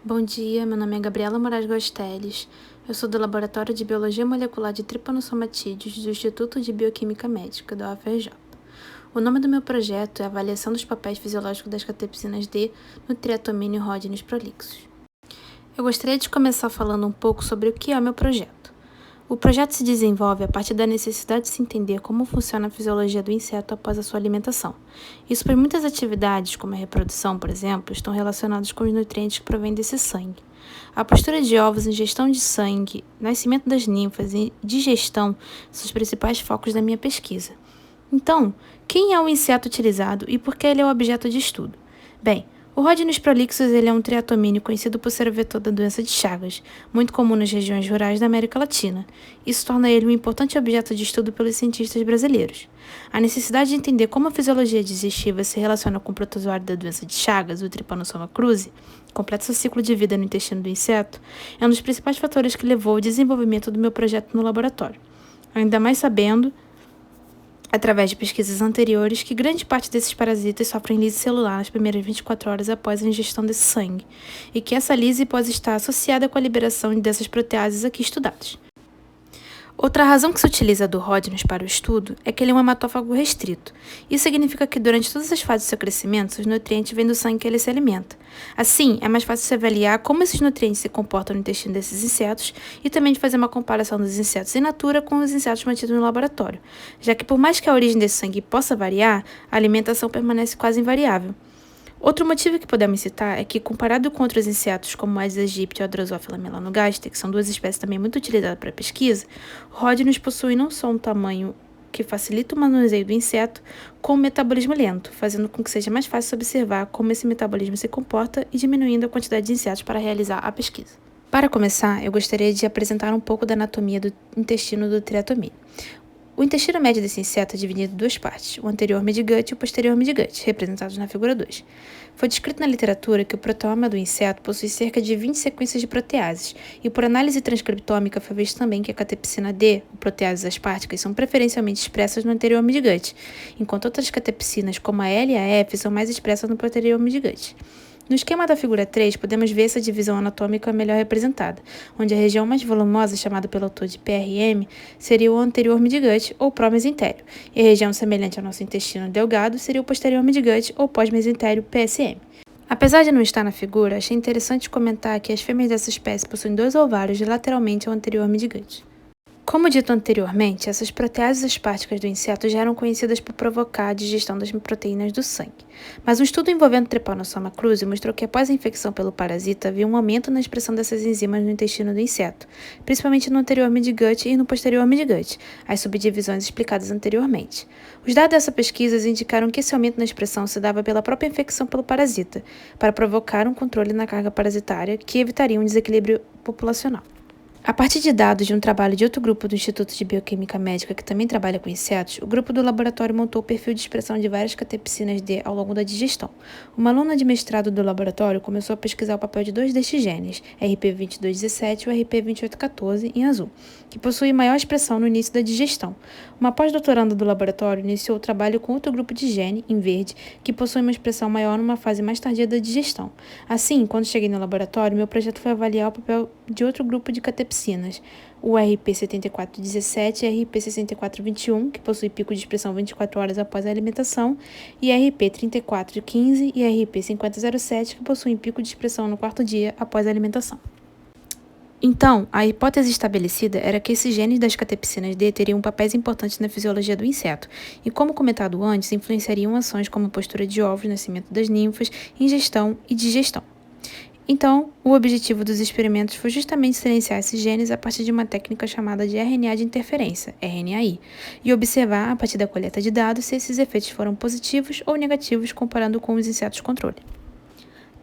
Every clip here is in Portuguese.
Bom dia, meu nome é Gabriela Moraes Gosteles, eu sou do Laboratório de Biologia Molecular de Tripanosomatídeos do Instituto de Bioquímica Médica da UFRJ. O nome do meu projeto é Avaliação dos papéis fisiológicos das catepsinas D no triatomínio Rhodines prolixus. Eu gostaria de começar falando um pouco sobre o que é o meu projeto. O projeto se desenvolve a partir da necessidade de se entender como funciona a fisiologia do inseto após a sua alimentação. Isso por muitas atividades, como a reprodução, por exemplo, estão relacionadas com os nutrientes que provêm desse sangue. A postura de ovos, ingestão de sangue, nascimento das ninfas e digestão são os principais focos da minha pesquisa. Então, quem é o inseto utilizado e por que ele é o objeto de estudo? Bem, o Rhodines prolixus ele é um triatomínio conhecido por ser o vetor da doença de Chagas, muito comum nas regiões rurais da América Latina. Isso torna ele um importante objeto de estudo pelos cientistas brasileiros. A necessidade de entender como a fisiologia digestiva se relaciona com o protozoário da doença de Chagas, o Trypanosoma cruzi, completa seu ciclo de vida no intestino do inseto, é um dos principais fatores que levou ao desenvolvimento do meu projeto no laboratório. Ainda mais sabendo, através de pesquisas anteriores, que grande parte desses parasitas sofrem lise celular nas primeiras 24 horas após a ingestão desse sangue, e que essa lise pode estar associada com a liberação dessas proteases aqui estudadas. Outra razão que se utiliza do Rhodines para o estudo é que ele é um hematófago restrito. Isso significa que durante todas as fases do seu crescimento, os nutrientes vêm do sangue que ele se alimenta. Assim, é mais fácil de se avaliar como esses nutrientes se comportam no intestino desses insetos e também de fazer uma comparação dos insetos in natura com os insetos mantidos no laboratório, já que por mais que a origem desse sangue possa variar, a alimentação permanece quase invariável. Outro motivo que podemos citar é que, comparado com outros insetos como Aedes aegypti ou a Drosophila melanogaster, que são duas espécies também muito utilizadas para pesquisa, o Rhodines possui não só um tamanho que facilita o manuseio do inseto, como um metabolismo lento, fazendo com que seja mais fácil observar como esse metabolismo se comporta e diminuindo a quantidade de insetos para realizar a pesquisa. Para começar, eu gostaria de apresentar um pouco da anatomia do intestino do triatomínio. O intestino médio desse inseto é dividido em duas partes, o anterior midgut e o posterior midgut, representados na figura 2. Foi descrito na literatura que o proteoma do inseto possui cerca de 20 sequências de proteases, e por análise transcriptômica foi visto também que a catepsina D, ou proteases asparticas, são preferencialmente expressas no anterior midgut, enquanto outras catepsinas, como a L e a F, são mais expressas no posterior midgut. No esquema da figura 3, podemos ver essa divisão anatômica melhor representada, onde a região mais volumosa, chamada pelo autor de PRM, seria o anterior midgut ou pró-mesentério, e a região semelhante ao nosso intestino delgado seria o posterior midgut ou pós-mesentério PSM. Apesar de não estar na figura, achei interessante comentar que as fêmeas dessa espécie possuem 2 ovários lateralmente ao anterior midgut. Como dito anteriormente, essas proteases asparticas do inseto já eram conhecidas por provocar a digestão das proteínas do sangue. Mas um estudo envolvendo Trypanosoma cruzi mostrou que após a infecção pelo parasita havia um aumento na expressão dessas enzimas no intestino do inseto, principalmente no anterior midgut e no posterior midgut, as subdivisões explicadas anteriormente. Os dados dessa pesquisa indicaram que esse aumento na expressão se dava pela própria infecção pelo parasita, para provocar um controle na carga parasitária que evitaria um desequilíbrio populacional. A partir de dados de um trabalho de outro grupo do Instituto de Bioquímica Médica que também trabalha com insetos, o grupo do laboratório montou o perfil de expressão de várias catepsinas D ao longo da digestão. Uma aluna de mestrado do laboratório começou a pesquisar o papel de 2 destes genes, RP2217 e o RP2814, em azul, que possuem maior expressão no início da digestão. Uma pós-doutoranda do laboratório iniciou o trabalho com outro grupo de gene, em verde, que possui uma expressão maior numa fase mais tardia da digestão. Assim, quando cheguei no laboratório, meu projeto foi avaliar o papel de outro grupo de catepsinas, o RP7417 e RP6421, que possui pico de expressão 24 horas após a alimentação, e RP3415 e RP5007, que possuem pico de expressão no 4º dia após a alimentação. Então, a hipótese estabelecida era que esses genes das catepsinas D teriam papéis importantes na fisiologia do inseto, e como comentado antes, influenciariam ações como postura de ovos, nascimento das ninfas, ingestão e digestão. Então, o objetivo dos experimentos foi justamente silenciar esses genes a partir de uma técnica chamada de RNA de interferência, RNAi, e observar, a partir da coleta de dados, se esses efeitos foram positivos ou negativos comparando com os insetos controle.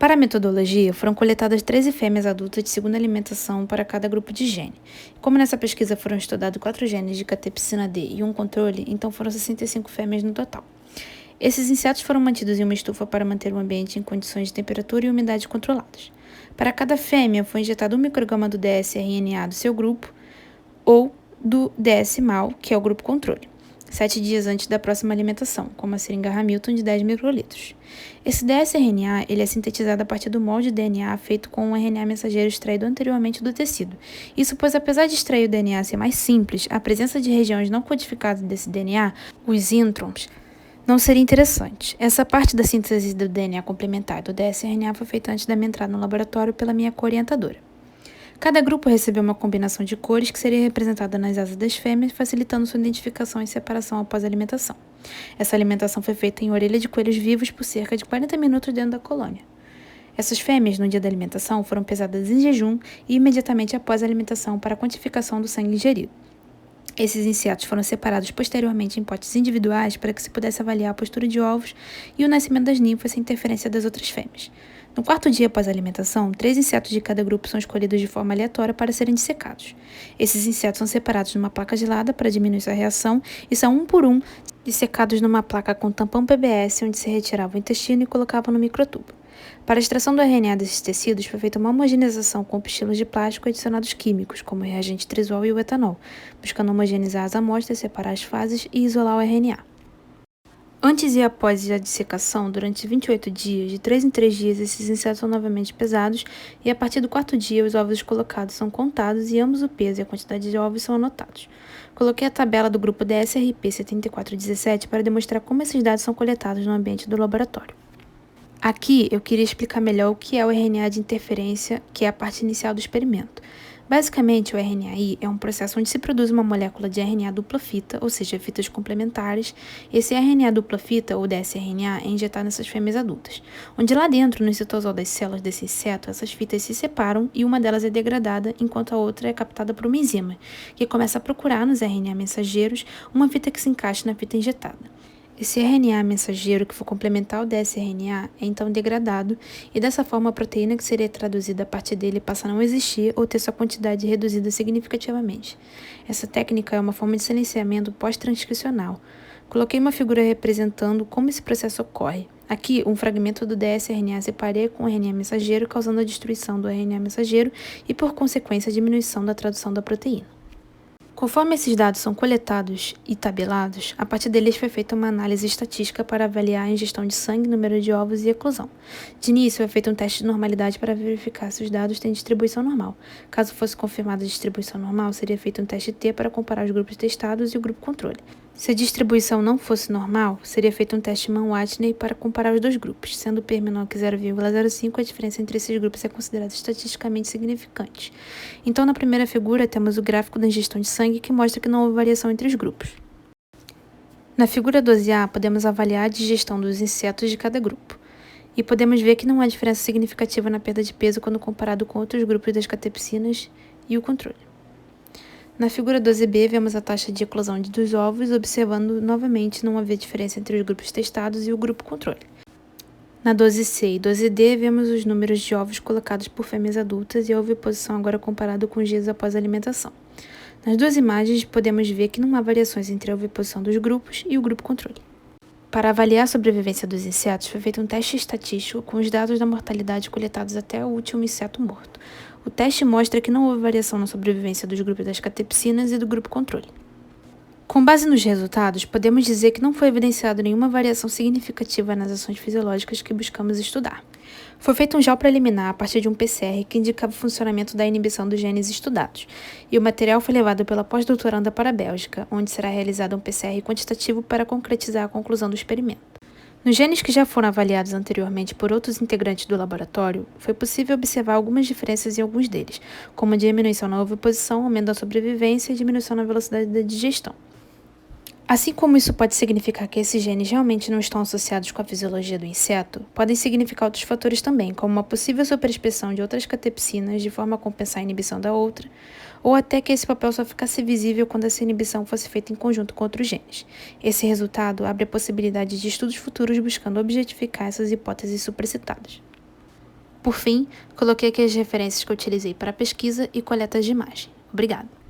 Para a metodologia, foram coletadas 13 fêmeas adultas de segunda alimentação para cada grupo de gene. Como nessa pesquisa foram estudados 4 genes de catepsina D e um controle, então foram 65 fêmeas no total. Esses insetos foram mantidos em uma estufa para manter o ambiente em condições de temperatura e umidade controladas. Para cada fêmea, foi injetado 1 micrograma do dsRNA do seu grupo ou do DS-MAL, que é o grupo controle. 7 dias antes da próxima alimentação, como a seringa Hamilton de 10 microlitros. Esse dsRNA ele é sintetizado a partir do molde de DNA feito com um RNA mensageiro extraído anteriormente do tecido. Isso pois, apesar de extrair o DNA ser mais simples, a presença de regiões não codificadas desse DNA, os introns, não seria interessante. Essa parte da síntese do DNA complementar do dsRNA foi feita antes da minha entrada no laboratório pela minha co-orientadora. Cada grupo recebeu uma combinação de cores que seria representada nas asas das fêmeas, facilitando sua identificação e separação após a alimentação. Essa alimentação foi feita em orelha de coelhos vivos por cerca de 40 minutos dentro da colônia. Essas fêmeas, no dia da alimentação, foram pesadas em jejum e imediatamente após a alimentação para a quantificação do sangue ingerido. Esses insetos foram separados posteriormente em potes individuais para que se pudesse avaliar a postura de ovos e o nascimento das ninfas sem interferência das outras fêmeas. No quarto dia após a alimentação, 3 insetos de cada grupo são escolhidos de forma aleatória para serem dissecados. Esses insetos são separados numa placa gelada para diminuir sua reação e são um por um dissecados numa placa com tampão PBS, onde se retirava o intestino e colocava no microtubo. Para a extração do RNA desses tecidos, foi feita uma homogeneização com pistilos de plástico adicionados químicos, como o reagente trisol e o etanol, buscando homogeneizar as amostras, separar as fases e isolar o RNA. Antes e após a dissecação, durante 28 dias, de 3 em 3 dias, esses insetos são novamente pesados e a partir do quarto dia, os ovos colocados são contados e ambos o peso e a quantidade de ovos são anotados. Coloquei a tabela do grupo DSRP 7417 para demonstrar como esses dados são coletados no ambiente do laboratório. Aqui eu queria explicar melhor o que é o RNA de interferência, que é a parte inicial do experimento. Basicamente, o RNAi é um processo onde se produz uma molécula de RNA dupla fita, ou seja, fitas complementares. Esse RNA dupla fita, ou dsRNA, é injetado nessas fêmeas adultas, onde lá dentro, no citosol das células desse inseto, essas fitas se separam e uma delas é degradada, enquanto a outra é captada por uma enzima, que começa a procurar nos RNA mensageiros uma fita que se encaixe na fita injetada. Esse RNA mensageiro que for complementar ao dsRNA é então degradado e dessa forma a proteína que seria traduzida a partir dele passa a não existir ou ter sua quantidade reduzida significativamente. Essa técnica é uma forma de silenciamento pós-transcricional. Coloquei uma figura representando como esse processo ocorre. Aqui, um fragmento do dsRNA se pareia com o RNA mensageiro, causando a destruição do RNA mensageiro e, por consequência, a diminuição da tradução da proteína. Conforme esses dados são coletados e tabelados, a partir deles foi feita uma análise estatística para avaliar a ingestão de sangue, número de ovos e eclosão. De início, foi feito um teste de normalidade para verificar se os dados têm distribuição normal. Caso fosse confirmada a distribuição normal, seria feito um teste T para comparar os grupos testados e o grupo controle. Se a distribuição não fosse normal, seria feito um teste Mann-Whitney para comparar os dois grupos. Sendo P menor que 0,05, a diferença entre esses grupos é considerada estatisticamente significante. Então, na primeira figura, temos o gráfico da ingestão de sangue que mostra que não houve variação entre os grupos. Na figura 12A, podemos avaliar a digestão dos insetos de cada grupo. E podemos ver que não há diferença significativa na perda de peso quando comparado com outros grupos das catepsinas e o controle. Na figura 12b, vemos a taxa de eclosão dos ovos, observando novamente não haver diferença entre os grupos testados e o grupo controle. Na 12c e 12d, vemos os números de ovos colocados por fêmeas adultas e a oviposição agora comparado com os dias após a alimentação. Nas duas imagens, podemos ver que não há variações entre a oviposição dos grupos e o grupo controle. Para avaliar a sobrevivência dos insetos, foi feito um teste estatístico com os dados da mortalidade coletados até o último inseto morto. O teste mostra que não houve variação na sobrevivência dos grupos das catepsinas e do grupo controle. Com base nos resultados, podemos dizer que não foi evidenciado nenhuma variação significativa nas ações fisiológicas que buscamos estudar. Foi feito um gel preliminar a partir de um PCR que indicava o funcionamento da inibição dos genes estudados, e o material foi levado pela pós-doutoranda para a Bélgica, onde será realizado um PCR quantitativo para concretizar a conclusão do experimento. Nos genes que já foram avaliados anteriormente por outros integrantes do laboratório, foi possível observar algumas diferenças em alguns deles, como a diminuição na oviposição, aumento da sobrevivência e diminuição na velocidade da digestão. Assim como isso pode significar que esses genes realmente não estão associados com a fisiologia do inseto, podem significar outros fatores também, como uma possível superexpressão de outras catepsinas de forma a compensar a inibição da outra, ou até que esse papel só ficasse visível quando essa inibição fosse feita em conjunto com outros genes. Esse resultado abre a possibilidade de estudos futuros buscando objetificar essas hipóteses supracitadas. Por fim, coloquei aqui as referências que eu utilizei para a pesquisa e coletas de imagem. Obrigada!